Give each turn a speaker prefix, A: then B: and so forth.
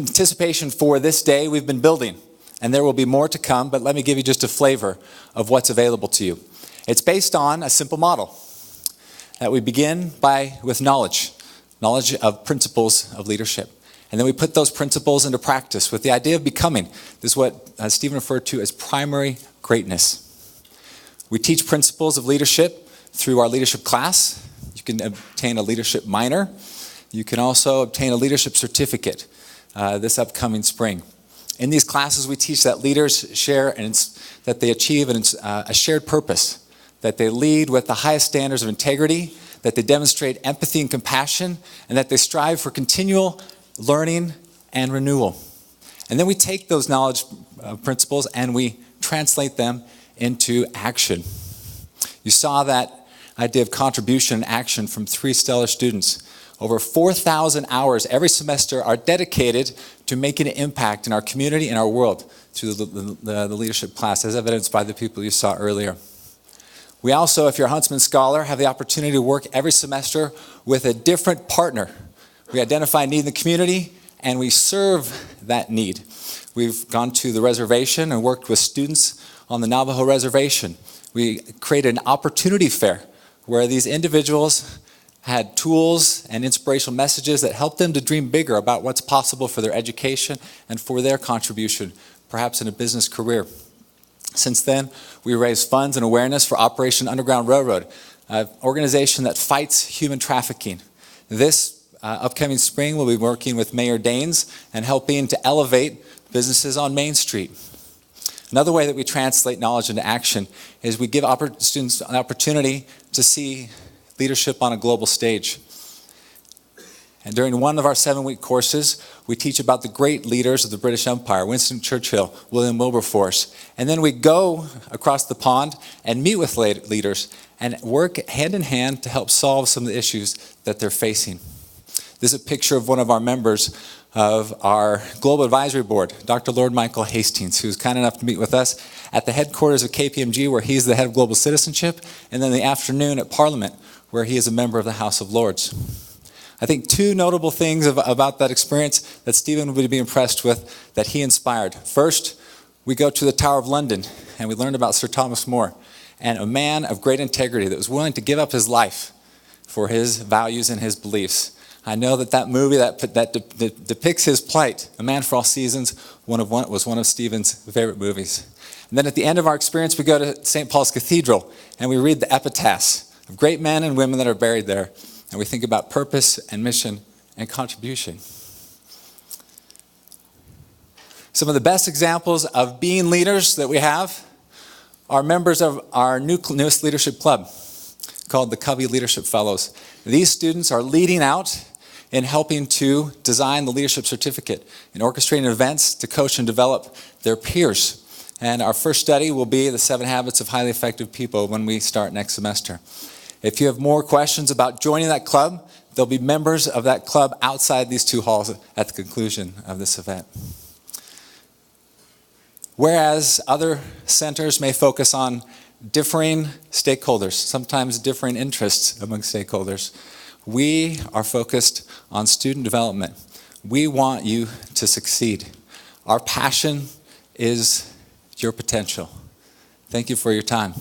A: anticipation for this day, we've been building, and there will be more to come, but let me give you just a flavor of what's available to you. It's based on a simple model that we begin with knowledge of principles of leadership. And then we put those principles into practice with the idea of becoming. This is what Stephen referred to as primary greatness. We teach principles of leadership through our leadership class. You can obtain a leadership minor. You can also obtain a leadership certificate this upcoming spring. In these classes, we teach that leaders share and that they achieve a shared purpose, that they lead with the highest standards of integrity, that they demonstrate empathy and compassion, and that they strive for continual learning and renewal. And then we take those knowledge principles and we translate them into action. You saw that idea of contribution and action from 3 stellar students. Over 4,000 hours every semester are dedicated to making an impact in our community and our world through the leadership class, as evidenced by the people you saw earlier. We also, if you're a Huntsman Scholar, have the opportunity to work every semester with a different partner. We identify a need in the community, and we serve that need. We've gone to the reservation and worked with students on the Navajo reservation. We created an opportunity fair where these individuals had tools and inspirational messages that helped them to dream bigger about what's possible for their education and for their contribution, perhaps in a business career. Since then, we raised funds and awareness for Operation Underground Railroad, an organization that fights human trafficking. This upcoming spring, we'll be working with Mayor Daines and helping to elevate businesses on Main Street. Another way that we translate knowledge into action is we give students an opportunity to see leadership on a global stage. And during one of our 7-week courses, we teach about the great leaders of the British Empire, Winston Churchill, William Wilberforce. And then we go across the pond and meet with leaders and work hand in hand to help solve some of the issues that they're facing. This is a picture of one of our members of our Global Advisory Board, Dr. Lord Michael Hastings, who's kind enough to meet with us at the headquarters of KPMG, where he's the head of global citizenship, and then in the afternoon at Parliament, where he is a member of the House of Lords. I think 2 notable things about that experience that Stephen would be impressed with that he inspired. First, we go to the Tower of London and we learned about Sir Thomas More, and a man of great integrity that was willing to give up his life for his values and his beliefs. I know that movie that depicts his plight, A Man for All Seasons, was one of Stephen's favorite movies. And then at the end of our experience, we go to St. Paul's Cathedral and we read the epitaphs of great men and women that are buried there. And we think about purpose and mission and contribution. Some of the best examples of being leaders that we have are members of our newest leadership club called the Covey Leadership Fellows. These students are leading out in helping to design the leadership certificate and orchestrating events to coach and develop their peers. And our first study will be the 7 Habits of Highly Effective People when we start next semester. If you have more questions about joining that club, there'll be members of that club outside these 2 halls at the conclusion of this event. Whereas other centers may focus on differing stakeholders, sometimes differing interests among stakeholders, we are focused on student development. We want you to succeed. Our passion is your potential. Thank you for your time.